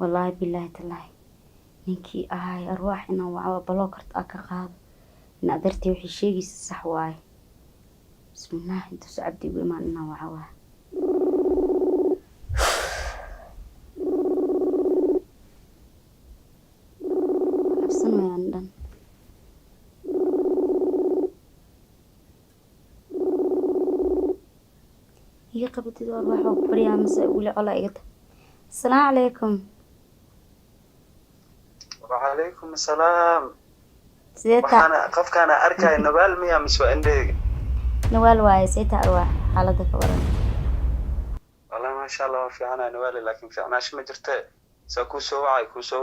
والله بالله تالله ninkii ahay arwaax inaan waco baloo karta aa ka qaado in adeertay wixii sheegaysa sax waaye bismillaah inta socabdi ugu imaan inaan waco waa cabsan wayaan dhan iga qabatid arwaax oo ku baryaa mase weli cola iga ta asalaamu calaykum وعليكم السلام sidee taa waxaan qofkaan arkay nabaal miya mise waa indhahayga nawaal waaye sidee taa arwaax xaaladda ka waran والله ما شاء الله fiicana nabaali laakiin fiicnaashi ma jirte saa kuu soo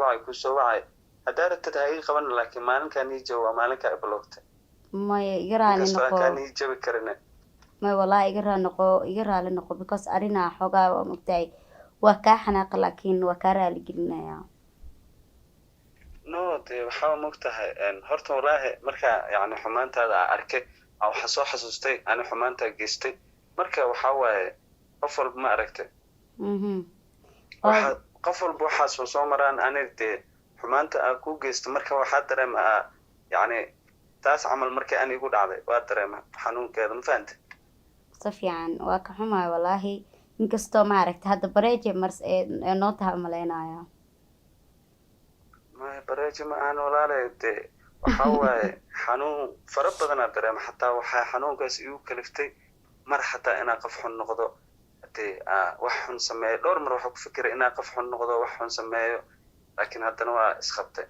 wacay haddaa rabtid ha ii qaban laakiin maalinkaan ii joogo waa maalinkaa i bloogtay maya iga raali inkastoo aan noqo kaan ii jabi karin maya wallahi iga raali noqo because arinaa xoogaa waa mogtahay waa kaa xanaaqa laakiin waa kaa raali gelinayaa no dee waxaa mogtahay horta wallaahi markaa yani xumaantaada aa arkay waxaa soo xasuustay ani xumaantaa geystay marka waxaa waaye qof walba ma aragtay qof walba waxaasoo soo maraan ani dee xumaanta aa ku geysto marka waxaa dareema yani taas camal markii ani igu dhacday waa dareema xanuunkeeda ma fahantay si fiican waa ka xumaay wallaahi inkastoo maaragta hadda bareeje mars ee noo taha umaleynaya maya bareeji ma ahan walaale dee waxaa waaye xanuun fara badanaa dareema xataa waxaa xanuunkaas igu kaliftay mar xataa inaa qof xun noqdo dee wax xun sameeyo dhowr mar waxaa ku fikira inaa qof xun noqdo wax xun sameeyo laakiin haddana waa isqabtay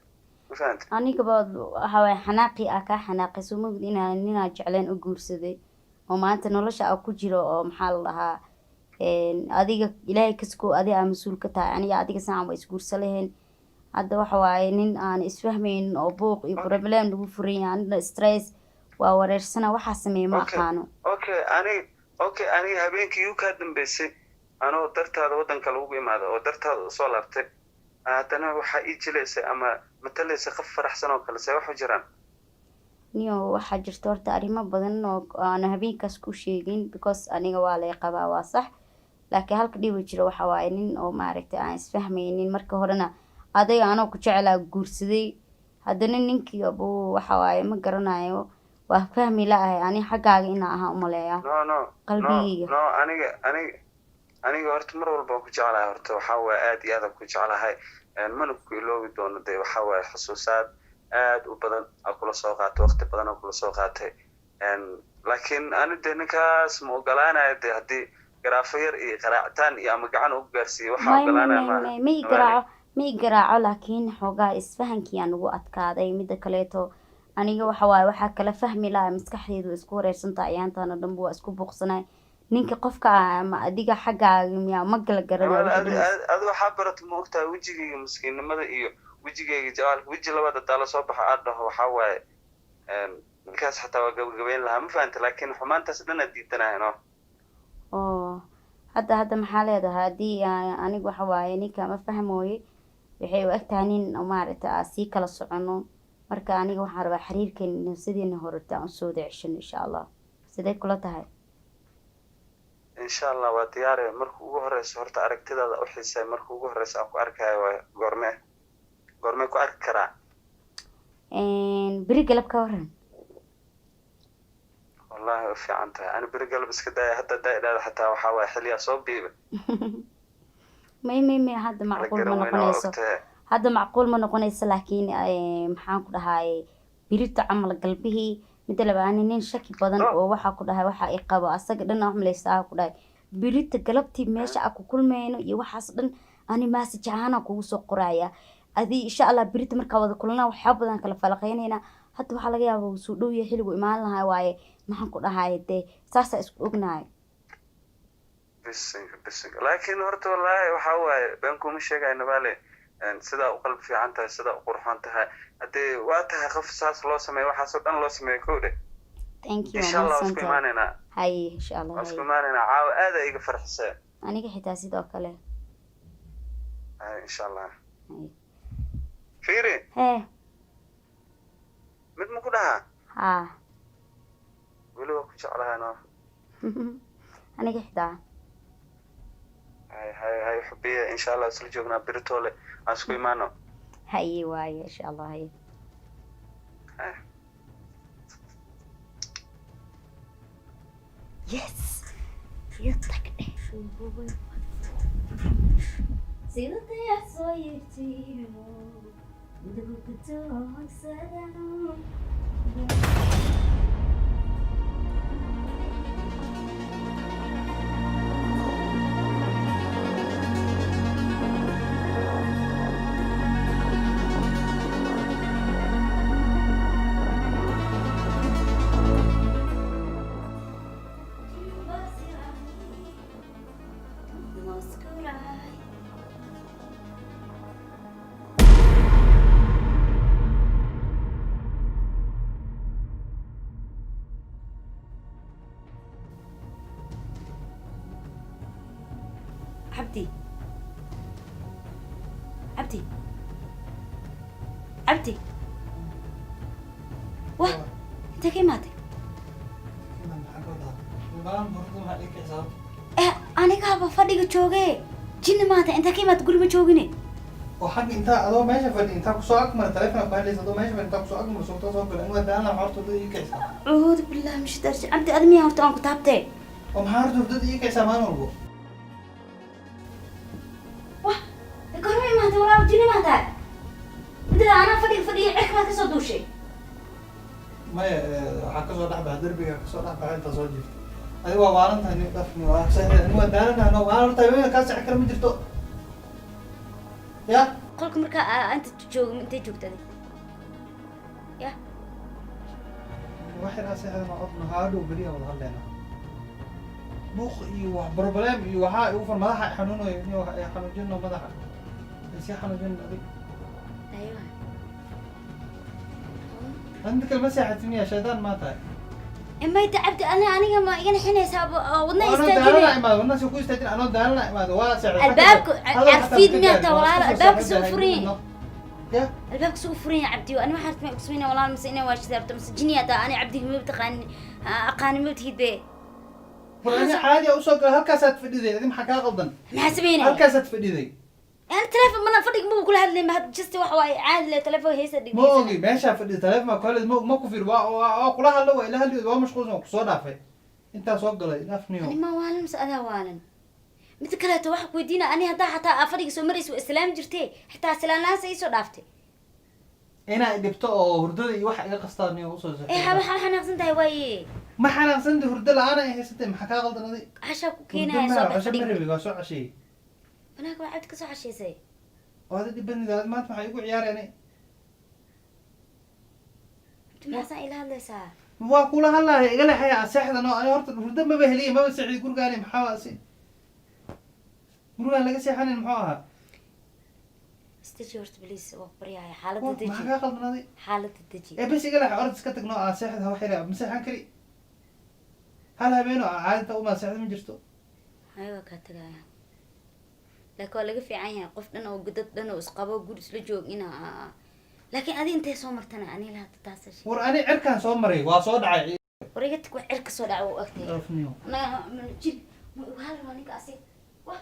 ma fahantay anigaba waxa waaye xanaaqii aa kaa xanaaqay soo mogid ninaa jecleen u guursaday oo maanta nolosha aa ku jiro oo maxaa la dhahaa adiga ilaahay kaskoo adi aa mas-uul ka tahay aniga adiga saan waa isguursa lahayn hadda waxa waaye nin aan isfahmaynin oo buuq iyo problem lagu furan yahay anina stress waa wareersana waxaa sameeye ma aqaano okay aniga habeenkii igu kaa dambeysay anoo dartaada waddanka lagu imaado oo dartaada usoo laabtay haddana waxaa ii jilaysay ama matalaysay qof faraxsan oo kale see waxu jiraan niyo waxaa jirta horta arrimo badan oo aana habeenkaas ku sheegin because aniga waa lay qabaa waa sax laakiin halka dhibi jiro waxa waaye nin oo maaragtay aan isfahmaynin marka horena adayga anoo ku jecelaa guursaday haddana ninkii abuu waxa waaye ma garanayo waa fahmi la-ahay ani xaggaaga inaa ahaa umaleeya qalbigayga no aniga horta mar walba waan ku jeclahay horta waxaa waaye aad iyo aad aan ku jeclahay mana ku iloobi doono dee waxaa waaye xusuusaad aad u badan aa kula soo qaatay waqti badan aa kula soo qaatay laakiin ani dee ninkaas ma ogolaanayo dee haddii garaafo yar iyo qaraacitaan iyo ama gacan ugu gaarsiiyo waxaa ogolaanaya ma i garaaco laakiin xoogaa isfahankii aan ugu adkaaday mida kaleeto aniga waxa waaye waxaa kala fahmi laha maskaxdeedu isku wareersantaha ayaantaana dhanba waa isku buuqsanay ninka qofka ama adiga xaggaaga miyaa ma kala garanayo adi waxaa barata ma ogtahay wejigayga maskiinnimada iyo wejigayga jacaalka weji labada daala soo baxa aad dhaho waxaa waaye ninkaas xataa waa gabagabeyn lahaa ma fahanta laakiin xumaantaas dhan aad diidanahay no oo hadda maxaa leedahay haddii aniga waxa waaye ninka ma fahmooye waxay u egtahay nin maaragta aa sii kala socono marka aniga waxaan rabaa xiriirkeena sidiina horeta aan usoo daceshano insha allah sidee kula tahay insha allah waa diyaare marka ugu horeyso horta aragtidaada u xiisay marka ugu horeyso aan ku arkayo waa goormee ku arki karaa beri galab ka waran wallahi u fiican tahay ani beri galab iska daaya hadda daa idhaada xataa waxaa waaye xilliyaa soo biiba may hadda macquul ma noqonayso hadda macquul ma noqonayso laakiin maxaan ku dhahaye birita camal galbihii mida labaani nin shaki badan oo waxaa ku dhahay waxa i qabo asaga dhan wax malaysaa ku dhahay birita galabtii meesha aan ku kulmayno iyo waxaas dhan ani message ahaan kugu soo qoraya adi insha allah birita markaa wada kulana waxyaabo badan kala falaqeynayna hadda waxaa laga yaabaa uu soo dhow yahay xilligu imaan lahaa waaye maxaan ku dhahaye dee saasaa isku ognahay bisinka laakiin horta wallaahi waxaa waaye been kuma sheegayo nabaale sidaa u qalbi fiican tahay sidaa u qurxoon tahay haddee waa tahay qof saas loo sameeyo waxaasoo dhan loo sameeyo kow dhe insha allah waa isku imaanaynaa haye insha allah waa isku imaanaynaa caawa aada iga farxisee aniga xitaa sidoo kale haye insha allah fiiri mid ma ku dhahaa haa weli waa ku jeclahay no aniga xitaa هاي حبية إن شاء الله أصل جوجنا بريتولي أسكوي مانو هاي واي إن شاء الله هاي يس يطلق سيرتي أحصيتي دبوكتو سلام عبدي عبدي عبدي واه انت كيف ماتي؟ انا كابا فديك جوجي جن ماتي انت كيف مات قول ما جوجيني وحق انت ادو ماشي فدي انت كسو اكمل تليفون فايلز ادو ماشي انت كسو اكمل صوت صوت انو دانا حورتو دي كيسا اعوذ بالله مش درجة عبدي ادمي هورتا انكو تابتي ومحارتو دي كيسا ما نورغو واه الكرمي ماتي ولا جن ماتي بدل انا فدي عك ما كسو دوشي ما waxaa kasoo dhaxbaa derbiga kasoo dhaxbaa inta soo jirto adiga waa waalantahay nin dhafni waa saxiix nin waa daaranahay waa horta weyn ka sax kara ma jirto ya qolka marka anta joog intee joogtay ya waxa raasay ma qofna haado bariya wada hadlayna buuq iyo wax problem iyo waxa uu far madaxa xanuunayo iyo waxa ay xanuujino madaxa si xanuujin adig ايوه عندك المساحة يا شيطان ما تاي اما انت عبد انا ما انا حين حساب ودنا انا دارنا يستاجر عماد والناس يكون يستاجر انا دارنا عماد واسع الباب عارفين ميتا ولا الباب سوفرين يا الباب سوفرين يا عبدي وانا ما حرت ما اقسمينا ولا مسينا واش دارت مسجني هذا انا عبدي ما بتقاني اقاني ما بتهيد به وانا عادي اوصل هالكاسات في دي ما حكا غلطن ما حسبيني هالكاسات في دي انا تلفون من فدق مو كل هذا ما جست واحد عاد تلفون هيس دق مو اوغي ماشي في تلف ما كل ما كفير وا كلها لو الى هل وا مشغول سو دافه انت سو غلي نفنيو انا ما والن مساله والن مثل كلته wax ku weydiina ani hada xataa fadhiga soo mareys islaam jirtay xitaa salaanaan say soo dhaaftay ina dibto oo hurdada iyo wax iga qastaan iyo soo ee haba xanaaqsan tahay way ma xanaaqsan hurdada aan ay haysatay ma ka qaldanadi casha ku keenay soo fadhiga fadhiga soo cashay أنا كم عاد كسر عشية زي. وهذا دي بني ذا ما تفهم يقول عيار يعني. ما حسن إلى هذا ساعة. ما أقول هلا قال لي حياة ساحد أنا هرت الفردان ما بهليه ما بسعد يقول قال لي محاوسي. يقول أنا لقى ساحن محاها. استجورت بليس وبريها حالة الدجي. ما حكى قلنا ذي. حالة الدجي. إيه بس قال لي عرض سكتك نوع ساحد هو حيرة مساحن كري. هلا بينه عادة وما ساحد من جرته. أيوة كاتجايا. لكن لقى في عينها قفنا وقدت لنا وسقابه وقول سلجوج هنا لكن هذه انت صومرتنا اني لا تتاسش وراني عركان صومري وصود عي وريتك وعرك صدع وقتي عرفني انا من الجل وهذا مانيك اسي واه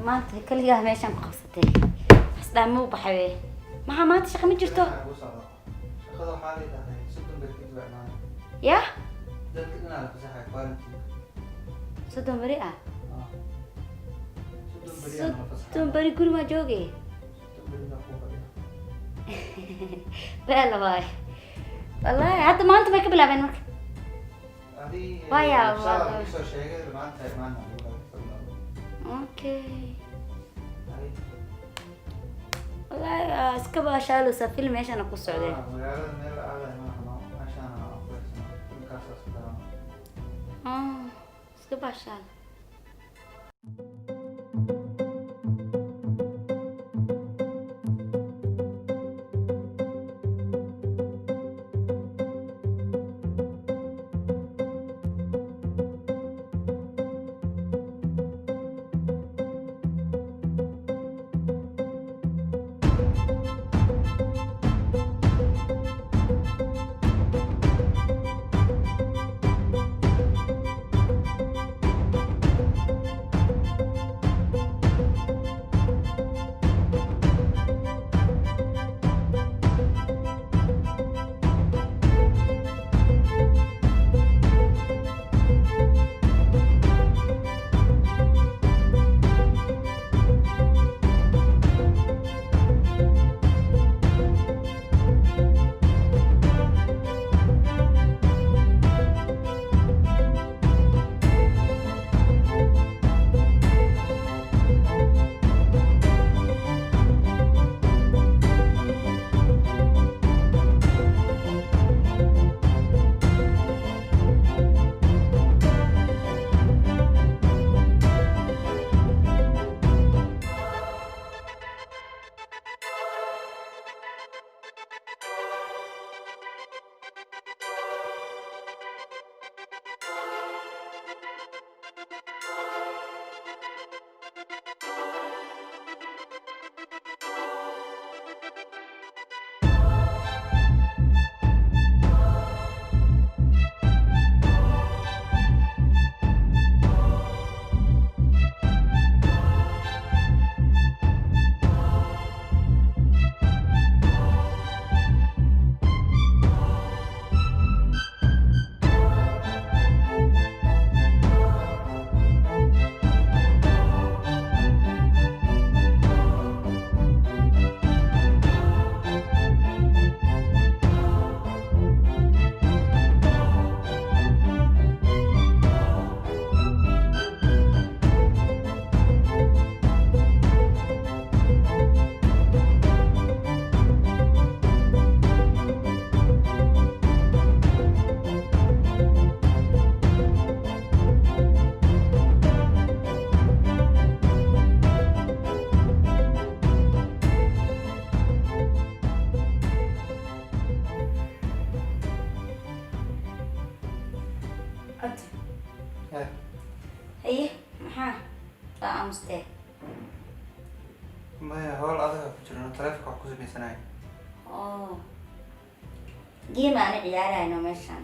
maanta kaligaa meeshaan ku qabsatay asdaan muu baxay maxaa maanta shaqo ma jirto shaqada waxaa leedahay soddon beri kadib macnaha ya dadka inaa la fasaxay quarantine 30 beri ah soddon beri aan la fasaxay 30 beri guri ma joogay soddon beri baa kuu fadhiya bela waay wallahi hadda maanta bay ka bilaabeen marka adii Waya, shalay soo sheegay maanta maanta okay والله اسكبها شالو سفيل ماشي انا كنت سعودي magaalada meel aada ma xamo meeshaan aan ku haysano dhulkaas isku daran اسكبها شال ايه maxaa baa amstee maya howl adaga ku jirno taleefonka wax ku samaysanayo oo geema ana ciyaarayno meeshaan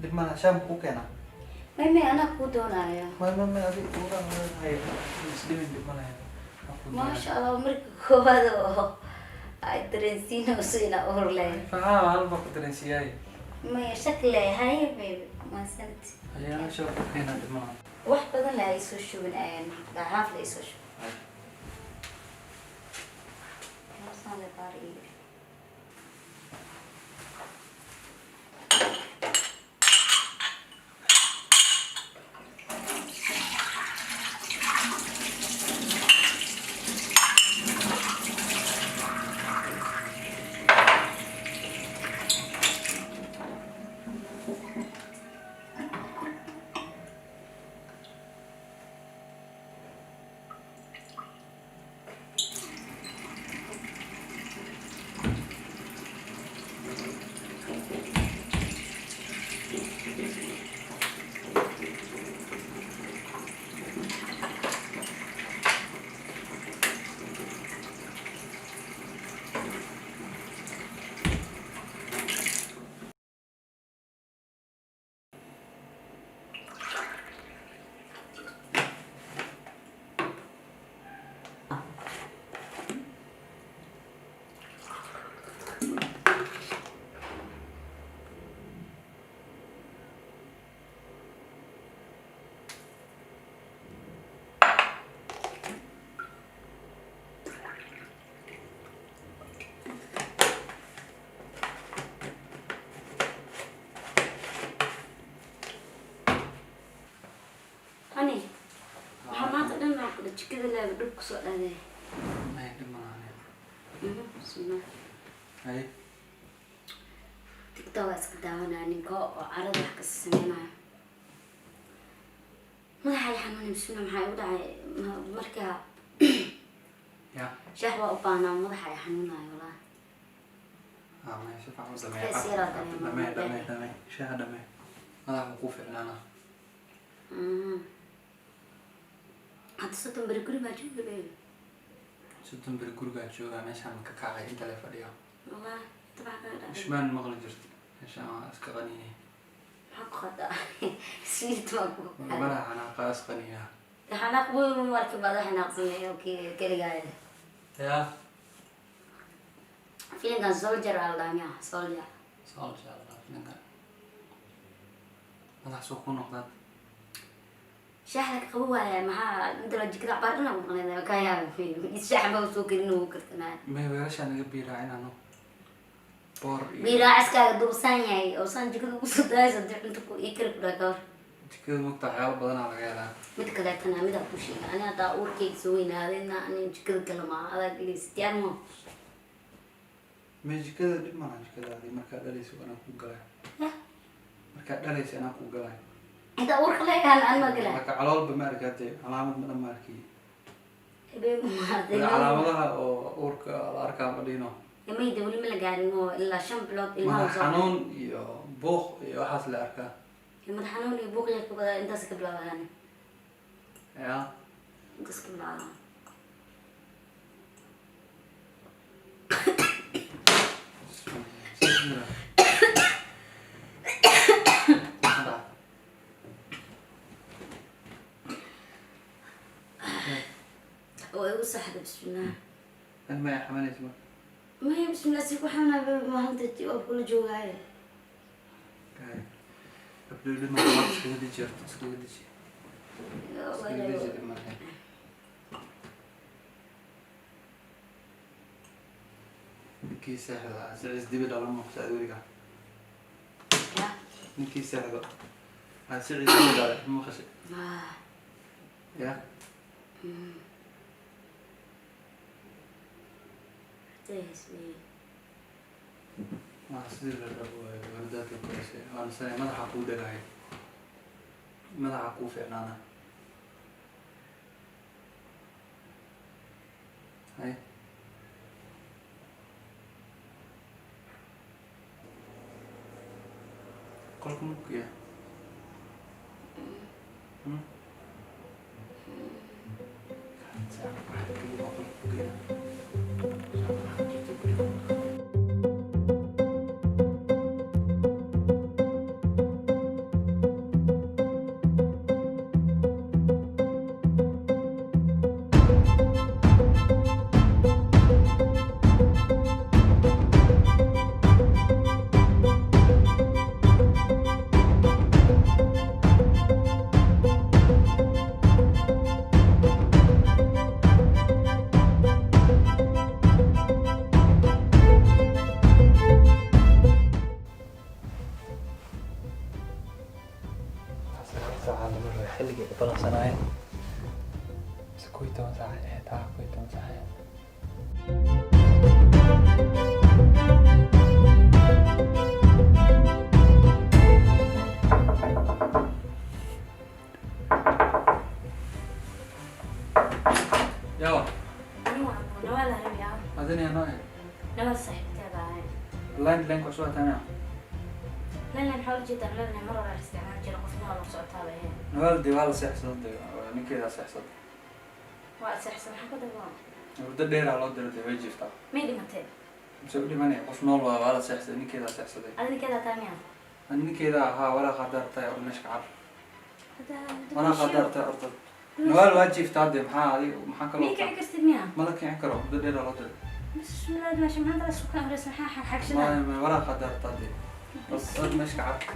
dib mana shaam ku keena may anaa kuu doonaya may adiga kuuga hay isdhimin dib mana maasha allah marka koowaad oo ay dareensiinayso ina uur leh fahaa halba ku dareensiiyay maya shakle hay baby maasanti ayaana shoo ku keena dib mana wax badan la ay soo shubin haaf la soo shubin Saan le bari Honey, waxaa maanta dhan aan kula jikada leeba dhulka soo dhaaday. may dib mana bismillah hay tiktok iska daawanaa ninka oo carada wax ka sameynaayo madaxa ay xanuun bismillah maxay u dhacay markaa ya shaah waa u baahnaa madaxa ay xanuunayo walaa ما شوف عم Stress yara dareemo. دمي شاها دمي هذا وقوف إعلانه hadda soddon beri guri baa jooga leeyo سدن برجورجا شو ماشي عم كعكة أنت لا فريا والله تبع كذا إيش ما المغلى جرت إيش أسك غنية حق خدا سويت ماكو ولا أنا قاس غنية احنا قبول من مركب هذا احنا قصدنا اوكي كده قاعد يا فين كان سولجر على دنيا سولجر صار إن شاء الله فينا هذا سوق نقطة شحلك قوة مع انت لو جيت عبارنا وقلنا كايا في الشحن بوسوق انه كرتنا ما بيرش أنا قبل راعينا إنه بور بيراعس كذا دو ثانية أو ثانية كذا وصل ده إذا أنت يكرك دكار كذا مقطع حياة بدنا على غيرها مت كذا كنا مت أبوشي أنا دا أور كيك سوينا هذا أنا كذا كلام هذا اللي استيانو مش كذا دي ما عندي كذا هذه مركز دليس وأنا كوجلاي مركز دليس أنا كوجلاي هذا أور خلاص أنا ما قلنا مركز على بمركز علامة من المركي بيم علامة أو أورك الأرقام بدينه ما يدوري من الجارين إلا شم بلوت ما إلا حنون بوخ يحصل الأرقام لما تحنون يبوق لك بقى أنت سكب لا يعني يا أنت سكب لا وصح بسم الله ما يا حماني اسمه ما هي بسم الله سيكون حنا ما هنت كل جوعي قبل لما ما تسكت دي جرت تسكت دي تسكت دي جرت ما هي نكي سهلة عز دي بدل ما مختار ورجع نكي سهلة عز دي بدل ما خش يا تسمي ما أصير الوردات الكويسة أنا سنة ما راح أقول دراعي ما راح أقول في عنانا هاي كلكم كيا ساعة مرة حلقة بلا صناعي بس كويتون ساعة إيه كويتون ساعة يلا نوال هرميا أذن يا ناي نوال صحيح تبعي لاين كوسوة تانية لأن نحاول جدا لأن مرة على الاستعمال جرى قفنا ولا صوت هذا هي نوال دي والله سيحصل من كذا سيحصل وأسحسن حاجة دبوا وده دير على الأرض ده ويجي يفتح ميدي متى مسوي لي ماني قفنا والله سيحصل من كذا سيحصل أنا كذا تانية أني كذا ها ولا قدرت أو مش عارف هذا وأنا قدرت أرض نوال واجي يفتح دي محا كلام ميك عكست مياه مالك يعكره ده دير على الأرض بسم الله ما شو ما هذا سكان رسم حق شنو ما ولا قدرت دي بس مش عارف